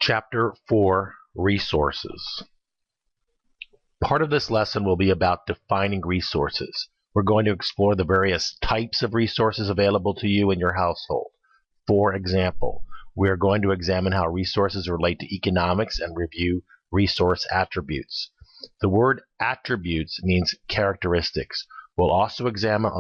Chapter 4, Resources. Part of this lesson will be about defining resources. We're going to explore the various types of resources available to you in your household. For example, we are going to examine how resources relate to economics and review resource attributes. The word attributes means characteristics. We'll also examine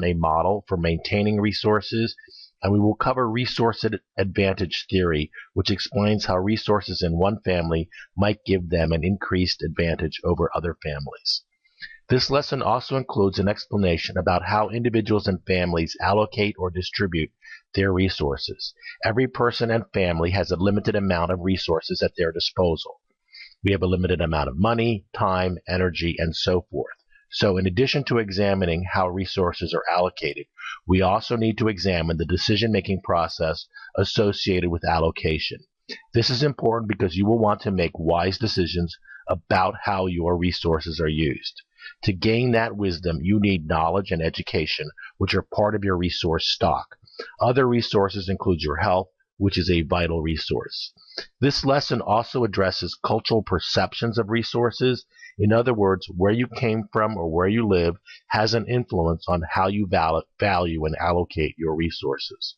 a model for maintaining resources, and we will cover resource advantage theory, which explains how resources in one family might give them an increased advantage over other families. This lesson also includes an explanation about how individuals and families allocate or distribute their resources. Every person and family has a limited amount of resources at their disposal. We have a limited amount of money, time, energy, and so forth. So in addition to examining how resources are allocated, we also need to examine the decision-making process associated with allocation. This is important because you will want to make wise decisions about how your resources are used. To gain that wisdom, you need knowledge and education, which are part of your resource stock. Other resources include your health, which is a vital resource. This lesson also addresses cultural perceptions of resources. In other words, where you came from or where you live has an influence on how you value and allocate your resources.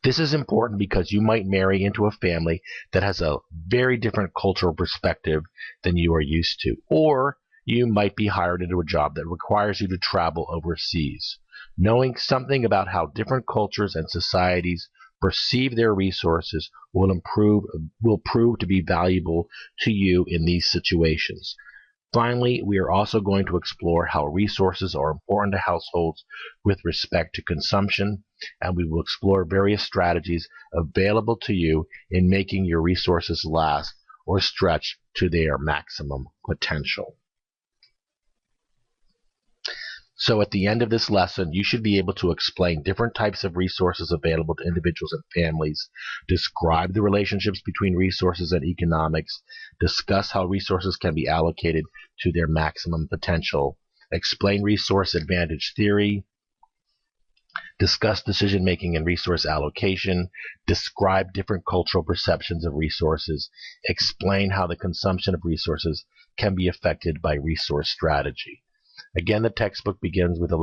This is important because you might marry into a family that has a very different cultural perspective than you are used to, or you might be hired into a job that requires you to travel overseas. Knowing something about how different cultures and societies perceive their resources will prove to be valuable to you in these situations. Finally, we are also going to explore how resources are important to households with respect to consumption, and we will explore various strategies available to you in making your resources last or stretch to their maximum potential. So at the end of this lesson, you should be able to explain different types of resources available to individuals and families, describe the relationships between resources and economics, discuss how resources can be allocated to their maximum potential, explain resource advantage theory, discuss decision-making and resource allocation, describe different cultural perceptions of resources, explain how the consumption of resources can be affected by resource strategy. Again, the textbook begins with a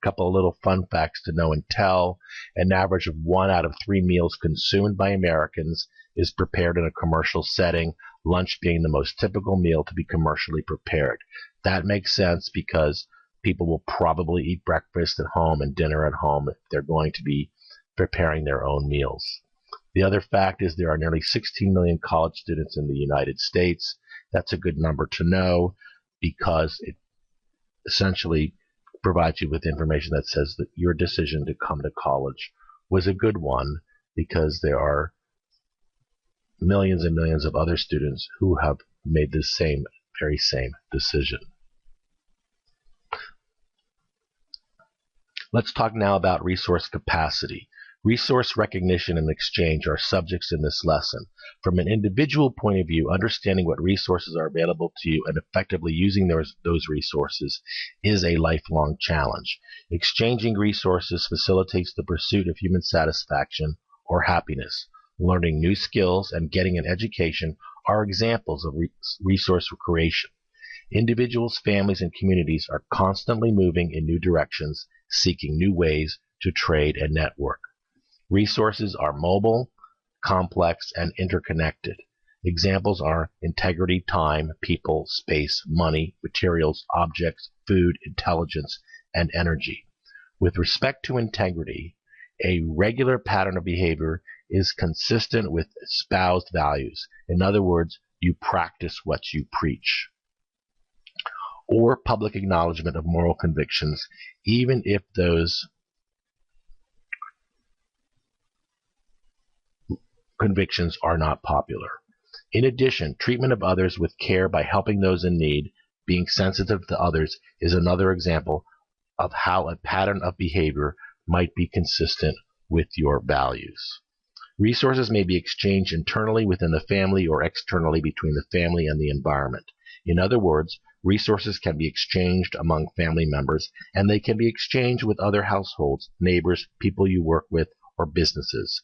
couple of little fun facts to know and tell. An average of 1 out of 3 meals consumed by Americans is prepared in a commercial setting, lunch being the most typical meal to be commercially prepared. That makes sense because people will probably eat breakfast at home and dinner at home if they're going to be preparing their own meals. The other fact is there are nearly 16 million college students in the United States. That's a good number to know because it essentially provides you with information that says that your decision to come to college was a good one because there are millions and millions of other students who have made this very same decision. Let's talk now about resource capacity. Resource recognition and exchange are subjects in this lesson. From an individual point of view, understanding what resources are available to you and effectively using those resources is a lifelong challenge. Exchanging resources facilitates the pursuit of human satisfaction or happiness. Learning new skills and getting an education are examples of resource creation. Individuals, families, and communities are constantly moving in new directions, seeking new ways to trade and network. Resources are mobile, complex, and interconnected. Examples are integrity, time, people, space, money, materials, objects, food, intelligence, and energy. With respect to integrity, a regular pattern of behavior is consistent with espoused values. In other words, you practice what you preach. Or public acknowledgement of moral convictions, even if those convictions are not popular. In addition, treatment of others with care by helping those in need, being sensitive to others, is another example of how a pattern of behavior might be consistent with your values. Resources may be exchanged internally within the family or externally between the family and the environment. In other words, resources can be exchanged among family members, and they can be exchanged with other households, neighbors, people you work with, or businesses.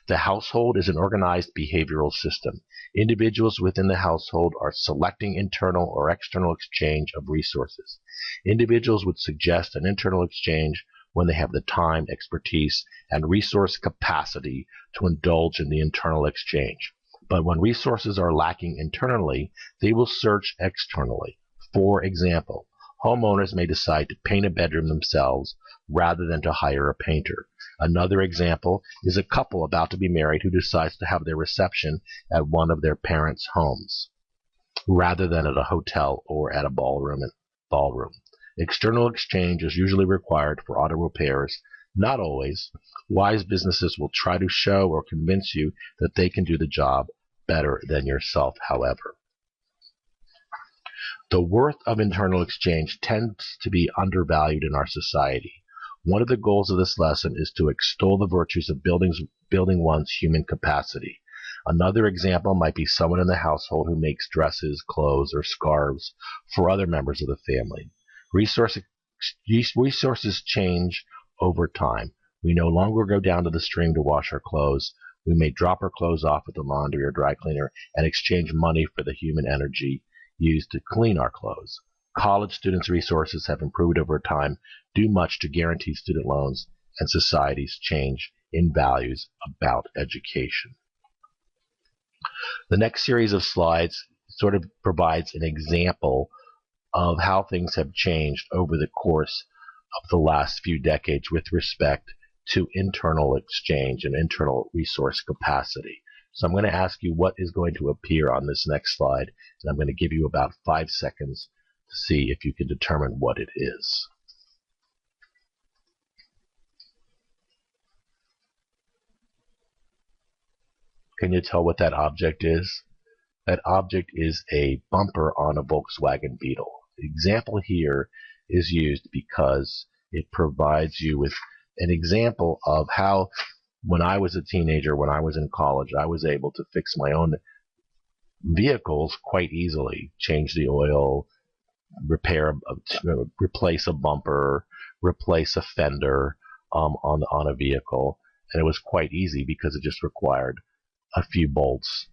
The household is an organized behavioral system. Individuals within the household are selecting internal or external exchange of resources. Individuals would suggest an internal exchange when they have the time, expertise, and resource capacity to indulge in the internal exchange. But when resources are lacking internally, they will search externally. For example, homeowners may decide to paint a bedroom themselves rather than to hire a painter. Another example is a couple about to be married who decides to have their reception at one of their parents' homes rather than at a hotel or at a ballroom. External exchange is usually required for auto repairs. Not always. Wise businesses will try to show or convince you that they can do the job better than yourself, however. The worth of internal exchange tends to be undervalued in our society. One of the goals of this lesson is to extol the virtues of building one's human capacity. Another example might be someone in the household who makes dresses, clothes, or scarves for other members of the family. Resources change over time. We no longer go down to the stream to wash our clothes. We may drop our clothes off at the laundry or dry cleaner and exchange money for the human energy used to clean our clothes. College students' resources have improved over time, due much to guaranteed student loans and society's change in values about education. The next series of slides sort of provides an example of how things have changed over the course of the last few decades with respect to internal exchange and internal resource capacity. So I'm going to ask you what is going to appear on this next slide, and I'm going to give you about 5 seconds to see if you can determine what it is. Can you tell what that object is? That object is a bumper on a Volkswagen Beetle. The example here is used because it provides you with an example of how, when I was a teenager, when I was in college, I was able to fix my own vehicles quite easily. Change the oil, replace a bumper, replace a fender on a vehicle. And it was quite easy because it just required a few bolts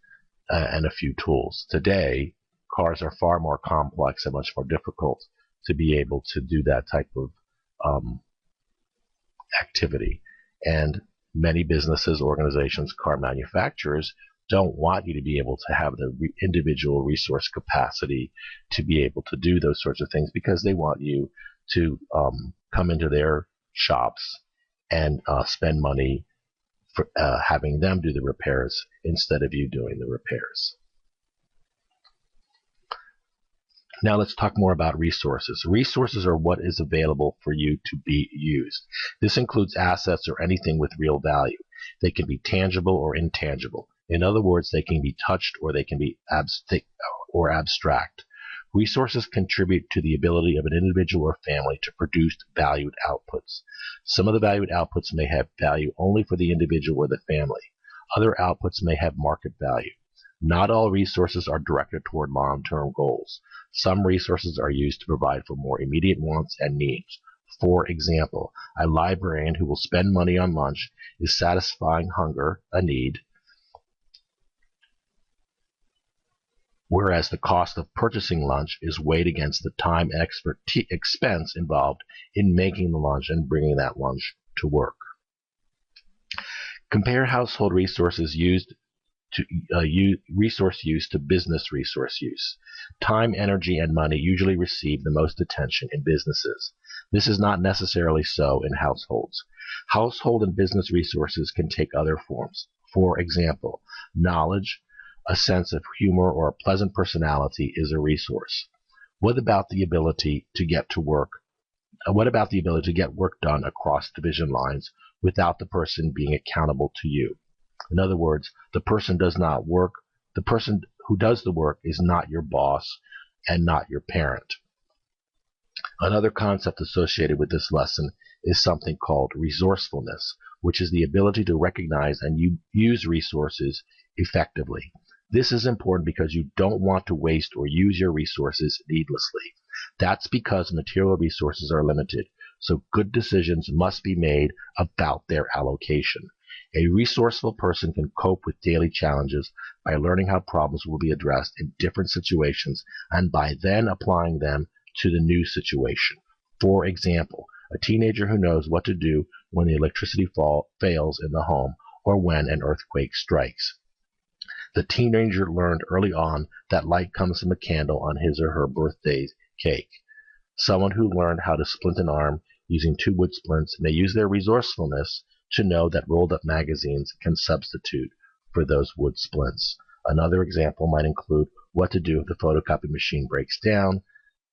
and a few tools. Today, cars are far more complex and much more difficult to be able to do that type of activity. And many businesses, organizations, car manufacturers don't want you to be able to have the individual resource capacity to be able to do those sorts of things, because they want you to come into their shops and spend money for having them do the repairs instead of you doing the repairs. Now let's talk more about resources. Resources are what is available for you to be used. This includes assets or anything with real value. They can be tangible or intangible. In other words, they can be touched or they can be abstract. Resources contribute to the ability of an individual or family to produce valued outputs. Some of the valued outputs may have value only for the individual or the family. Other outputs may have market value. Not all resources are directed toward long-term goals. Some resources are used to provide for more immediate wants and needs. For example, a librarian who will spend money on lunch is satisfying hunger, a need, whereas the cost of purchasing lunch is weighed against the time and expense involved in making the lunch and bringing that lunch to work. Compare household resources used to resource use to business resource use. Time, energy, and money usually receive the most attention in businesses. This is not necessarily so in households. Household and business resources can take other forms. For example, knowledge, a sense of humor, or a pleasant personality is a resource. What about the ability to get work done across division lines without the person being accountable to you? In other words, the person who does the work is not your boss and not your parent. Another concept associated with this lesson is something called resourcefulness, which is the ability to recognize and use resources effectively. This is important because you don't want to waste or use your resources needlessly. That's because material resources are limited, so good decisions must be made about their allocation. A resourceful person can cope with daily challenges by learning how problems will be addressed in different situations and by then applying them to the new situation. For example, a teenager who knows what to do when the electricity fails in the home or when an earthquake strikes. The teenager learned early on that light comes from a candle on his or her birthday cake. Someone who learned how to splint an arm using 2 wood splints may use their resourcefulness to know that rolled-up magazines can substitute for those wood splints. Another example might include what to do if the photocopy machine breaks down.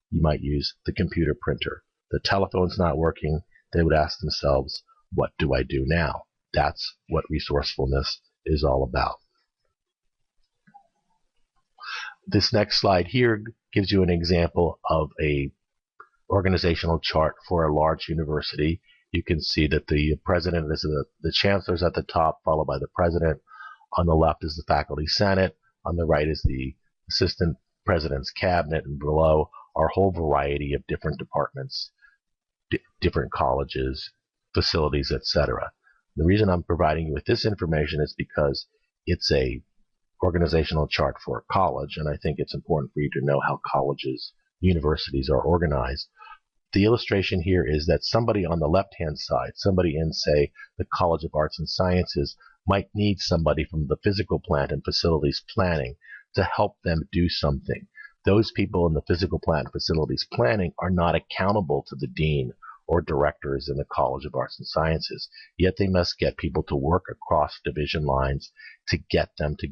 You might use the computer printer. The telephone's not working. They would ask themselves, what do I do now? That's what resourcefulness is all about. This next slide here gives you an example of a organizational chart for a large university. You can see that the president is the chancellor's at the top, followed by the president. On the left is the faculty senate. On the right is the assistant president's cabinet, and below are a whole variety of different departments, different colleges, facilities, etc. The reason I'm providing you with this information is because it's a organizational chart for a college, and I think it's important for you to know how colleges, universities are organized. The illustration here is that somebody on the left-hand side, somebody in, say, the College of Arts and Sciences, might need somebody from the physical plant and facilities planning to help them do something. Those people in the physical plant and facilities planning are not accountable to the dean or directors in the College of Arts and Sciences, yet they must get people to work across division lines to get them to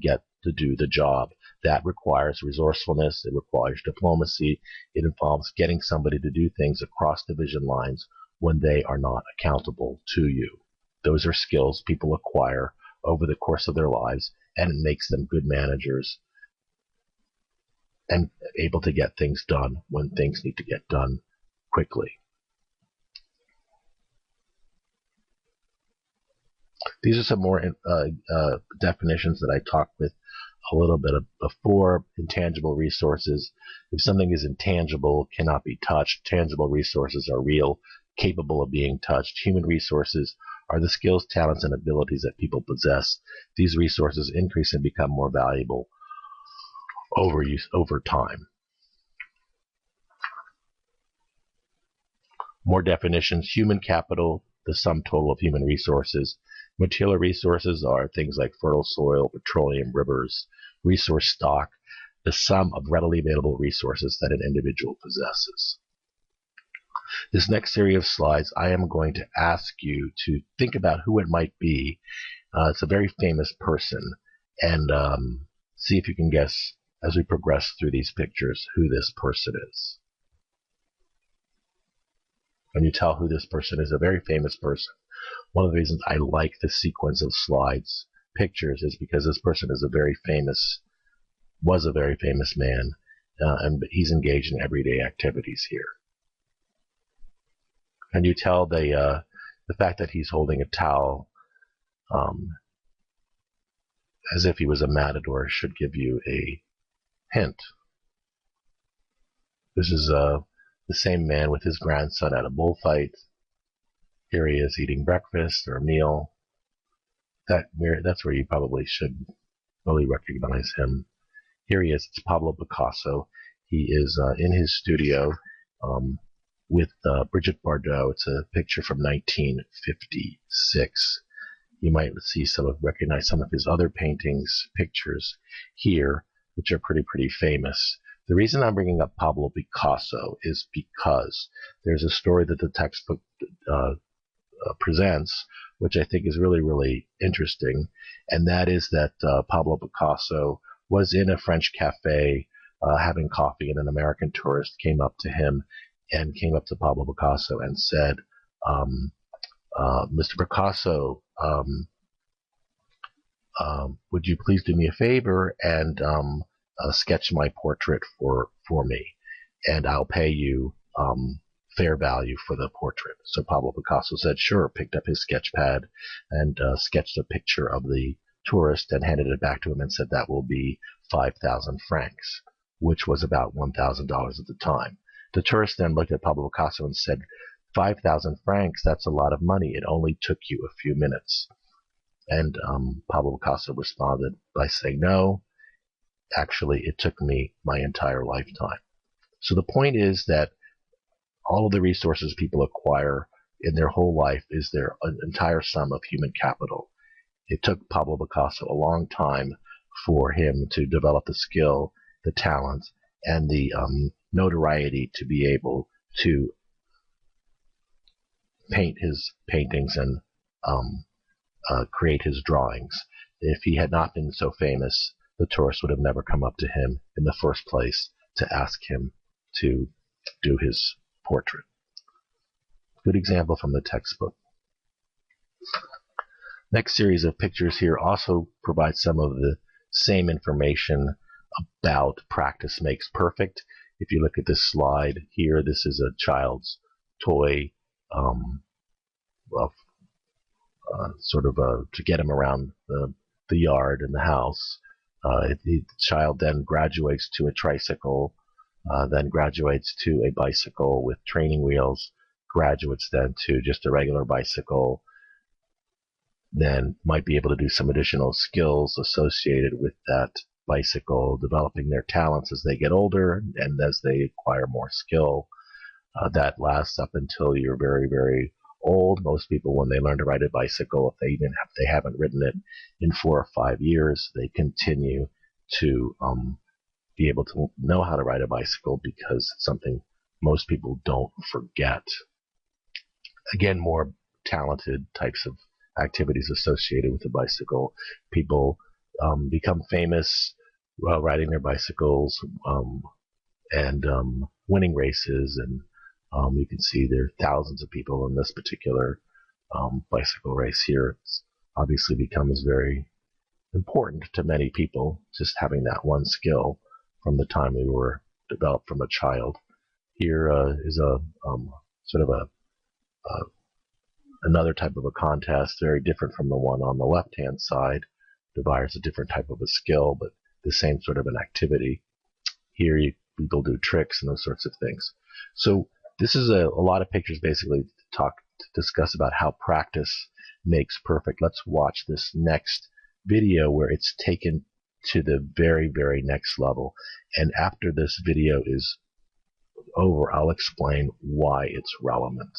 do the job. That requires resourcefulness, it requires diplomacy, it involves getting somebody to do things across division lines when they are not accountable to you. Those are skills people acquire over the course of their lives, and it makes them good managers and able to get things done when things need to get done quickly. These are some more definitions that I talked with a little bit before. Intangible resources. If something is intangible, cannot be touched. Tangible resources are real, capable of being touched. Human resources are the skills, talents, and abilities that people possess. These resources increase and become more valuable over time. More definitions. Human capital, the sum total of human resources. Material resources are things like fertile soil, petroleum, rivers. Resource stock, the sum of readily available resources that an individual possesses. This next series of slides, I am going to ask you to think about who it might be. It's a very famous person, and see if you can guess as we progress through these pictures who this person is. When you tell who this person is, a very famous person. One of the reasons I like this sequence of slides, pictures, is because this person is was a very famous man, and he's engaged in everyday activities here. Can you tell the fact that he's holding a towel as if he was a matador should give you a hint. This is the same man with his grandson at a bullfight. Here he is eating breakfast or a meal. That's where you probably should really recognize him. Here he is. It's Pablo Picasso. He is in his studio with Brigitte Bardot. It's a picture from 1956. You might recognize some of his other paintings, pictures here, which are pretty famous. The reason I'm bringing up Pablo Picasso is because there's a story that the textbook presents, which I think is really interesting, and that is that Pablo Picasso was in a French cafe having coffee, and an American tourist came up to Pablo Picasso and said, Mr. Picasso, would you please do me a favor and sketch my portrait for me, and I'll pay you fair value for the portrait. So Pablo Picasso said sure, picked up his sketch pad and sketched a picture of the tourist and handed it back to him and said that will be 5,000 francs, which was about $1,000 at the time. The tourist then looked at Pablo Picasso and said, 5,000 francs, that's a lot of money. It only took you a few minutes. And Pablo Picasso responded by saying, no, actually, it took me my entire lifetime. So the point is that all of the resources people acquire in their whole life is their entire sum of human capital. It took Pablo Picasso a long time for him to develop the skill, the talent, and the notoriety to be able to paint his paintings and create his drawings. If he had not been so famous, the tourists would have never come up to him in the first place to ask him to do his portrait. Good example from the textbook. Next series of pictures here also provide some of the same information about practice makes perfect. If you look at this slide here, this is a child's toy, to get him around the yard and the house. The child then graduates to a tricycle, then graduates to a bicycle with training wheels, graduates then to just a regular bicycle, then might be able to do some additional skills associated with that bicycle, developing their talents as they get older and as they acquire more skill. That lasts up until you're very, very old. Most people, when they learn to ride a bicycle, if they haven't ridden it in 4 or 5 years, they continue to be able to know how to ride a bicycle because it's something most people don't forget. Again, more talented types of activities associated with the bicycle. People become famous while riding their bicycles and winning races, and you can see there are thousands of people in this particular bicycle race here. It's obviously becomes very important to many people, just having that one skill from the time we were developed from a child. Here is a sort of another type of a contest, very different from the one on the left-hand side. Requires a different type of a skill, but the same sort of an activity. Here people do tricks and those sorts of things. So this is a lot of pictures basically to discuss about how practice makes perfect. Let's watch this next video where it's taken to the very, very next level. And after this video is over, I'll explain why it's relevant.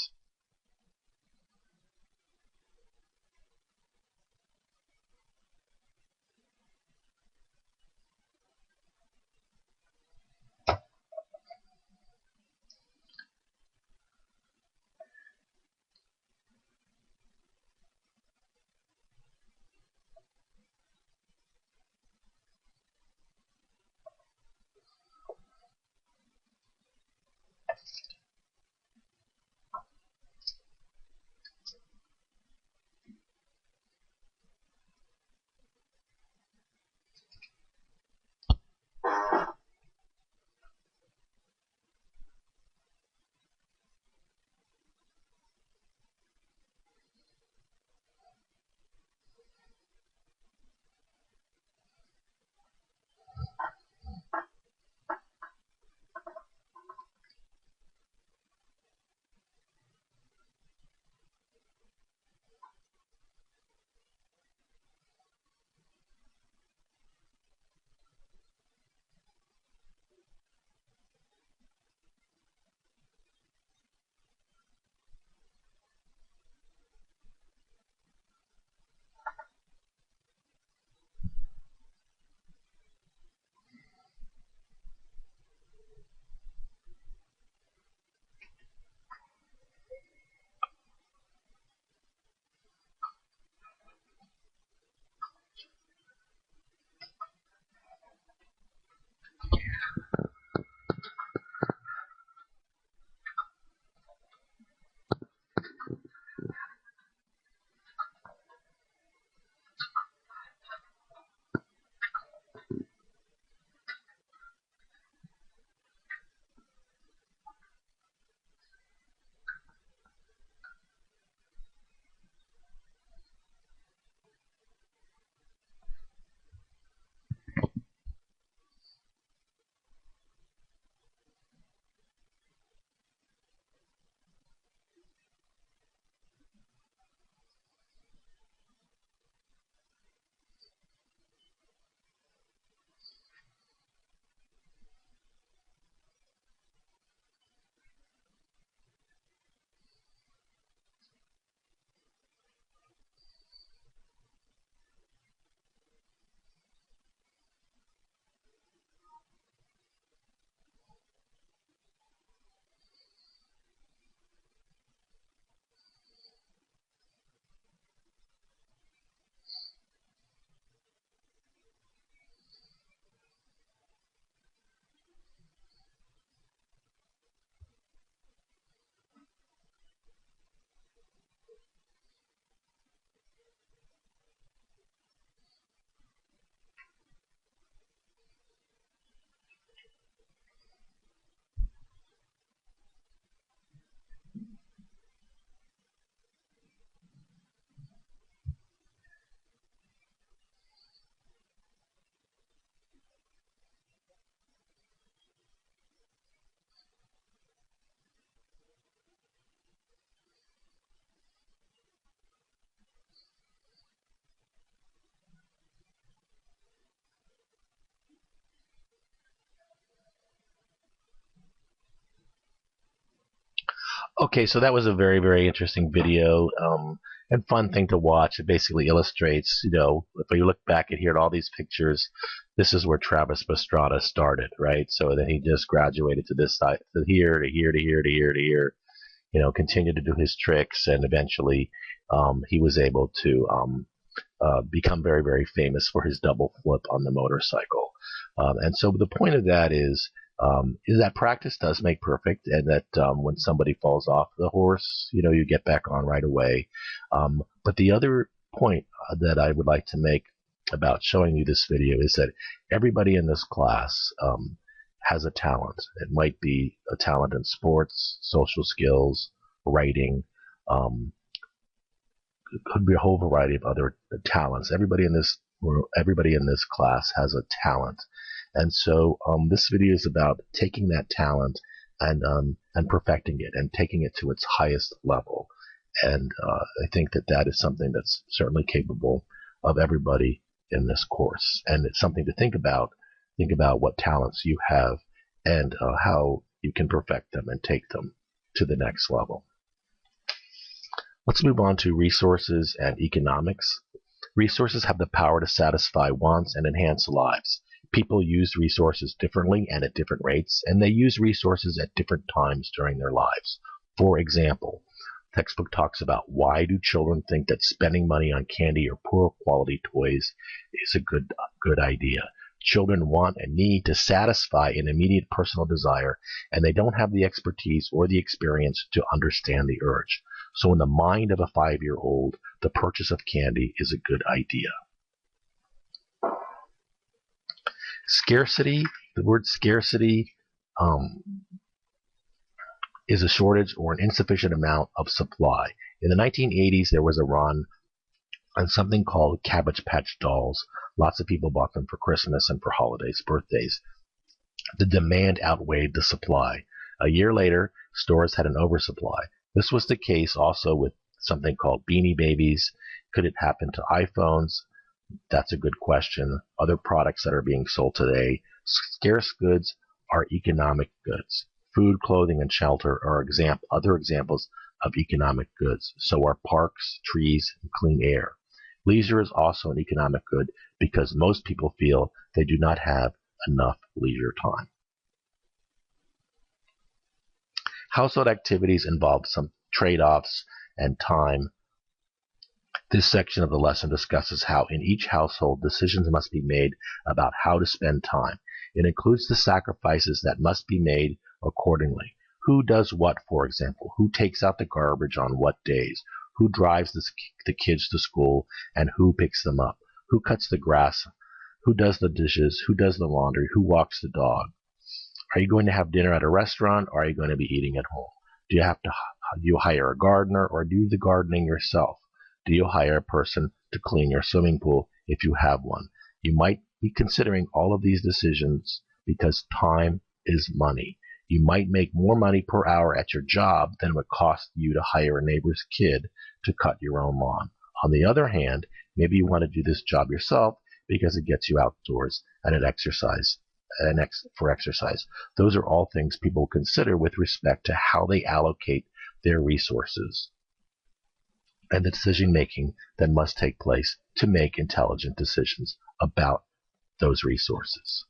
Okay, so that was a very, very interesting video, and fun thing to watch. It basically illustrates, if you look back at here at all these pictures, this is where Travis Pastrana started, right? So then he just graduated to this side, to here, to here, to here, to here, to here, continued to do his tricks, and eventually he was able to become very, very famous for his double flip on the motorcycle. And so the point of that is that practice does make perfect, and that when somebody falls off the horse, you get back on right away. But the other point that I would like to make about showing you this video is that everybody in this class has a talent. It might be a talent in sports, social skills, writing, it could be a whole variety of other talents. Everybody in this class has a talent, and so this video is about taking that talent and perfecting it and taking it to its highest level. And I think that is something that's certainly capable of everybody in this course, and it's something to think about. Think about what talents you have and how you can perfect them and take them to the next level. Let's move on to resources and economics. Resources have the power to satisfy wants and enhance lives. People use resources differently and at different rates, and they use resources at different times during their lives. For example, textbook talks about why do children think that spending money on candy or poor quality toys is a good idea. Children want and need to satisfy an immediate personal desire, and they don't have the expertise or the experience to understand the urge. So in the mind of a 5-year-old, the purchase of candy is a good idea. Scarcity, the word scarcity is a shortage or an insufficient amount of supply. In the 1980s, there was a run on something called Cabbage Patch Dolls. Lots of people bought them for Christmas and for holidays, birthdays. The demand outweighed the supply. A year later, stores had an oversupply. This was the case also with something called Beanie Babies. Could it happen to iPhones? That's a good question. Other products that are being sold today. Scarce goods are economic goods. Food, clothing, and shelter are other examples of economic goods. So are parks, trees, and clean air. Leisure is also an economic good because most people feel they do not have enough leisure time. Household activities involve some trade-offs and time. This section of the lesson discusses how in each household decisions must be made about how to spend time. It includes the sacrifices that must be made accordingly. Who does what, for example? Who takes out the garbage on what days? Who drives the kids to school and who picks them up? Who cuts the grass? Who does the dishes? Who does the laundry? Who walks the dog? Are you going to have dinner at a restaurant, or are you going to be eating at home? Do you hire a gardener, or do the gardening yourself? Do you hire a person to clean your swimming pool if you have one? You might be considering all of these decisions because time is money. You might make more money per hour at your job than it would cost you to hire a neighbor's kid to cut your own lawn. On the other hand, maybe you want to do this job yourself because it gets you outdoors and for exercise. Those are all things people consider with respect to how they allocate their resources and the decision making that must take place to make intelligent decisions about those resources.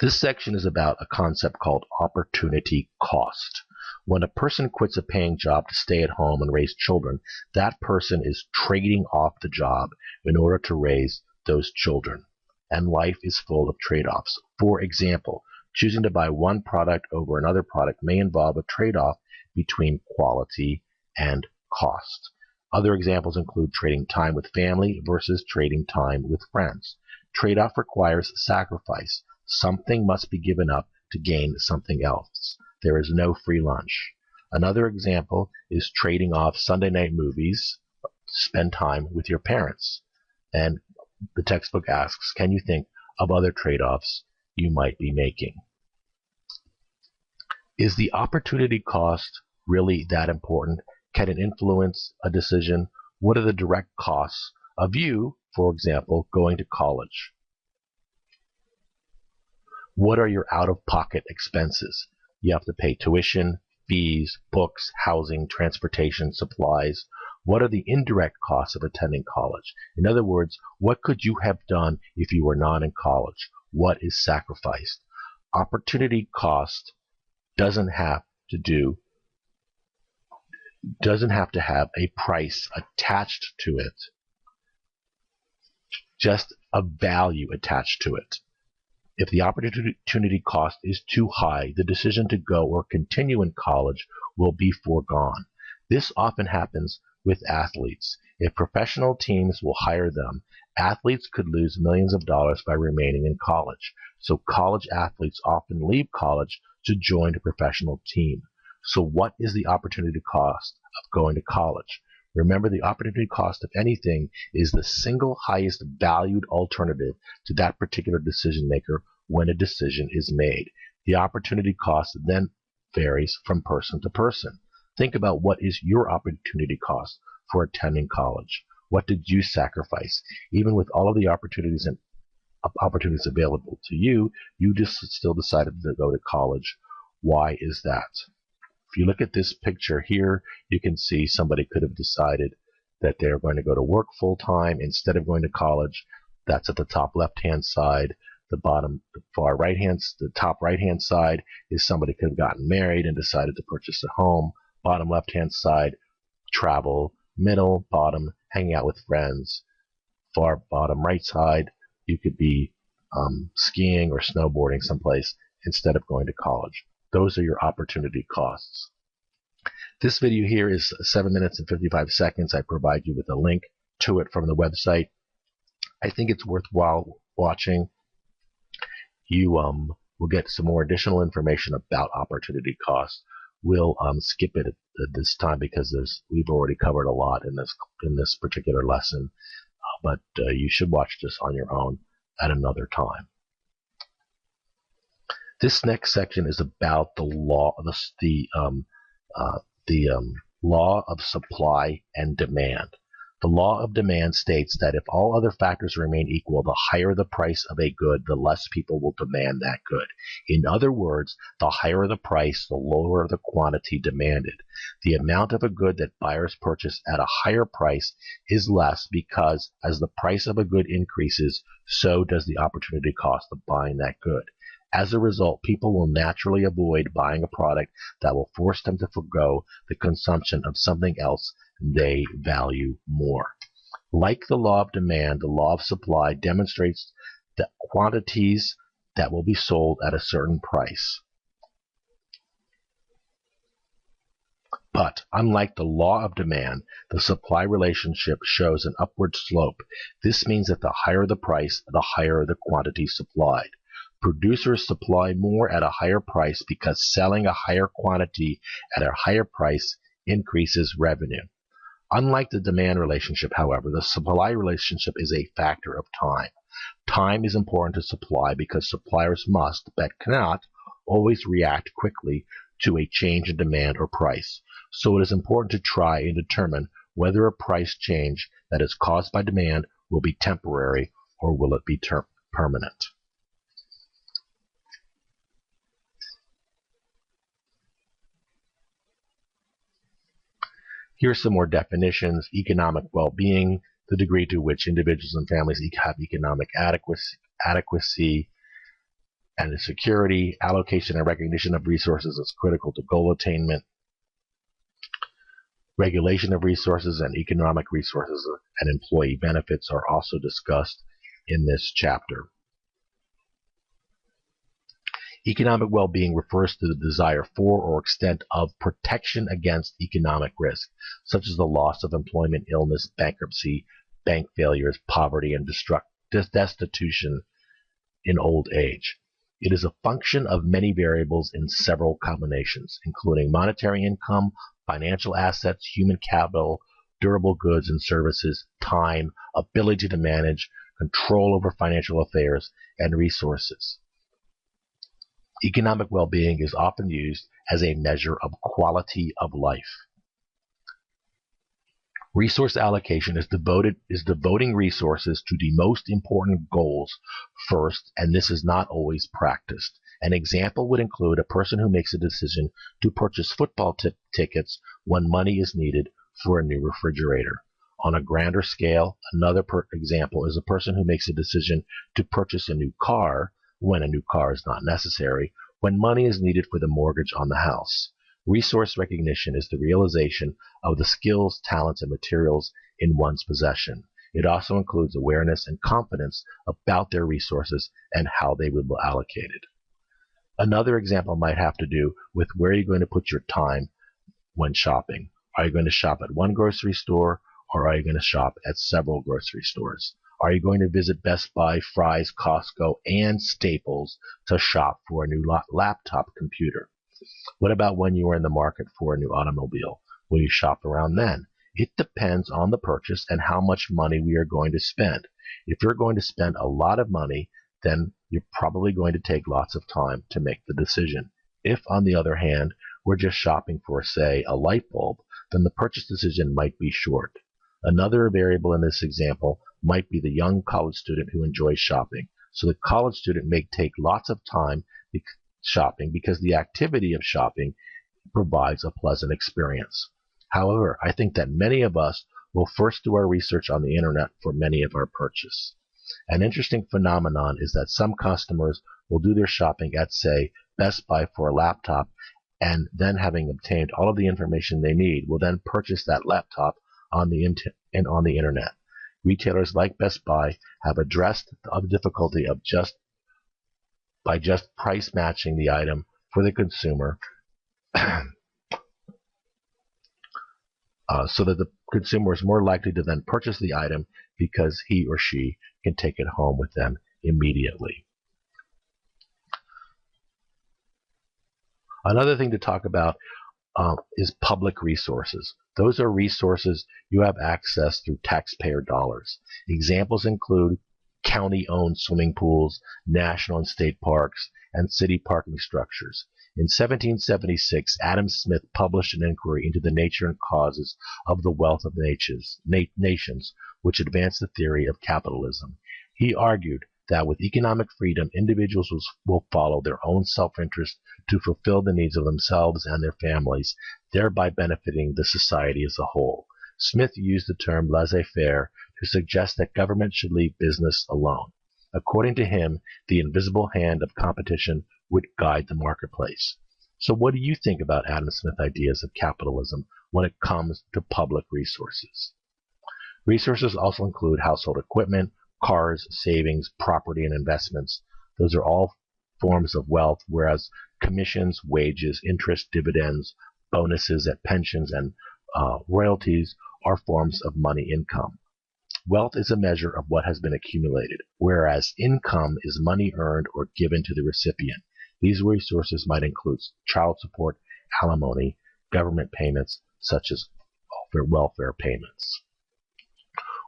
This section is about a concept called opportunity cost. When a person quits a paying job to stay at home and raise children, that person is trading off the job in order to raise those children. And life is full of trade-offs. For example, choosing to buy one product over another product may involve a trade-off between quality and cost. Other examples include trading time with family versus trading time with friends. Trade-off requires sacrifice. Something must be given up to gain something else. There is no free lunch. Another example is trading off Sunday night movies to spend time with your parents. And the textbook asks, can you think of other trade-offs you might be making? Is the opportunity cost really that important? Can it influence a decision? What are the direct costs of you, for example, going to college? What are your out-of-pocket expenses? You have to pay tuition, fees, books, housing, transportation, supplies. What are the indirect costs of attending college? In other words, what could you have done if you were not in college? What is sacrificed? Opportunity cost doesn't have to have a price attached to it, just a value attached to it. If the opportunity cost is too high, the decision to go or continue in college will be foregone. This often happens with athletes. If professional teams will hire them, athletes could lose millions of dollars by remaining in college. So college athletes often leave college to join a professional team. So what is the opportunity cost of going to college? Remember, the opportunity cost of anything is the single highest valued alternative to that particular decision maker when a decision is made. The opportunity cost then varies from person to person. Think about what is your opportunity cost for attending college. What did you sacrifice? Even with all of the opportunities available to you, you just still decided to go to college. Why is that? If you look at this picture here, you can see somebody could have decided that they're going to go to work full-time instead of going to college. That's at the top left-hand side. The top right-hand side is somebody could have gotten married and decided to purchase a home. Bottom left-hand side, travel. Middle, bottom, hanging out with friends. Far bottom right side, you could be skiing or snowboarding someplace instead of going to college. Those are your opportunity costs. This video here is 7 minutes and 55 seconds. I provide you with a link to it from the website. I think it's worthwhile watching. You will get some more additional information about opportunity costs. We'll skip it at this time because we've already covered a lot in this particular lesson. But you should watch this on your own at another time. This next section is about the law of supply and demand. The law of demand states that if all other factors remain equal, the higher the price of a good, the less people will demand that good. In other words, the higher the price, the lower the quantity demanded. The amount of a good that buyers purchase at a higher price is less because as the price of a good increases, so does the opportunity cost of buying that good. As a result, people will naturally avoid buying a product that will force them to forgo the consumption of something else they value more. Like the law of demand, the law of supply demonstrates the quantities that will be sold at a certain price. But unlike the law of demand, the supply relationship shows an upward slope. This means that the higher the price, the higher the quantity supplied. Producers supply more at a higher price because selling a higher quantity at a higher price increases revenue. Unlike the demand relationship, however, the supply relationship is a factor of time. Time is important to supply because suppliers must, but cannot, always react quickly to a change in demand or price. So it is important to try and determine whether a price change that is caused by demand will be temporary or will it be permanent. Here's some more definitions. Economic well-being, the degree to which individuals and families have economic adequacy and security. Allocation and recognition of resources is critical to goal attainment. Regulation of resources and economic resources and employee benefits are also discussed in this chapter. Economic well-being refers to the desire for or extent of protection against economic risk, such as the loss of employment, illness, bankruptcy, bank failures, poverty, and destitution in old age. It is a function of many variables in several combinations, including monetary income, financial assets, human capital, durable goods and services, time, ability to manage, control over financial affairs, and resources. Economic well-being is often used as a measure of quality of life. Resource allocation is devoting resources to the most important goals first, and this is not always practiced. An example would include a person who makes a decision to purchase football tickets when money is needed for a new refrigerator. On a grander scale, another example is a person who makes a decision to purchase a new car when a new car is not necessary, when money is needed for the mortgage on the house. Resource recognition is the realization of the skills, talents, and materials in one's possession. It also includes awareness and confidence about their resources and how they will be allocated. Another example might have to do with where you're going to put your time when shopping. Are you going to shop at one grocery store, or are you going to shop at several grocery stores? Are you going to visit Best Buy, Fry's, Costco, and Staples to shop for a new laptop computer? What about when you are in the market for a new automobile? Will you shop around then? It depends on the purchase and how much money we are going to spend. If you're going to spend a lot of money, then you're probably going to take lots of time to make the decision. If, on the other hand, we're just shopping for, say, a light bulb, then the purchase decision might be short. Another variable in this example might be the young college student who enjoys shopping. So the college student may take lots of time shopping because the activity of shopping provides a pleasant experience. However, I think that many of us will first do our research on the internet for many of our purchases. An interesting phenomenon is that some customers will do their shopping at, say, Best Buy for a laptop, and then, having obtained all of the information they need, will then purchase that laptop on the internet. Retailers like Best Buy have addressed the difficulty of just price matching the item for the consumer so that the consumer is more likely to then purchase the item because he or she can take it home with them immediately. Another thing to talk about is public resources. Those are resources you have access through taxpayer dollars. Examples include county-owned swimming pools, national and state parks, and city parking structures. In 1776, Adam Smith published an inquiry into the nature and causes of the wealth of nations, which advanced the theory of capitalism. He argued that with economic freedom, individuals will follow their own self-interest to fulfill the needs of themselves and their families, thereby benefiting the society as a whole. Smith used the term laissez-faire to suggest that government should leave business alone. According to him, the invisible hand of competition would guide the marketplace. So what do you think about Adam Smith's ideas of capitalism when it comes to public resources? Resources also include household equipment, cars, savings, property, and investments. Those are all forms of wealth, whereas commissions, wages, interest, dividends, bonuses, and pensions, and royalties are forms of money income. Wealth is a measure of what has been accumulated, whereas income is money earned or given to the recipient. These resources might include child support, alimony, government payments, such as welfare payments.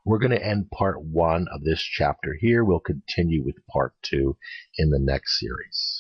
We're going to end part 1 of this chapter here. We'll continue with part 2 in the next series.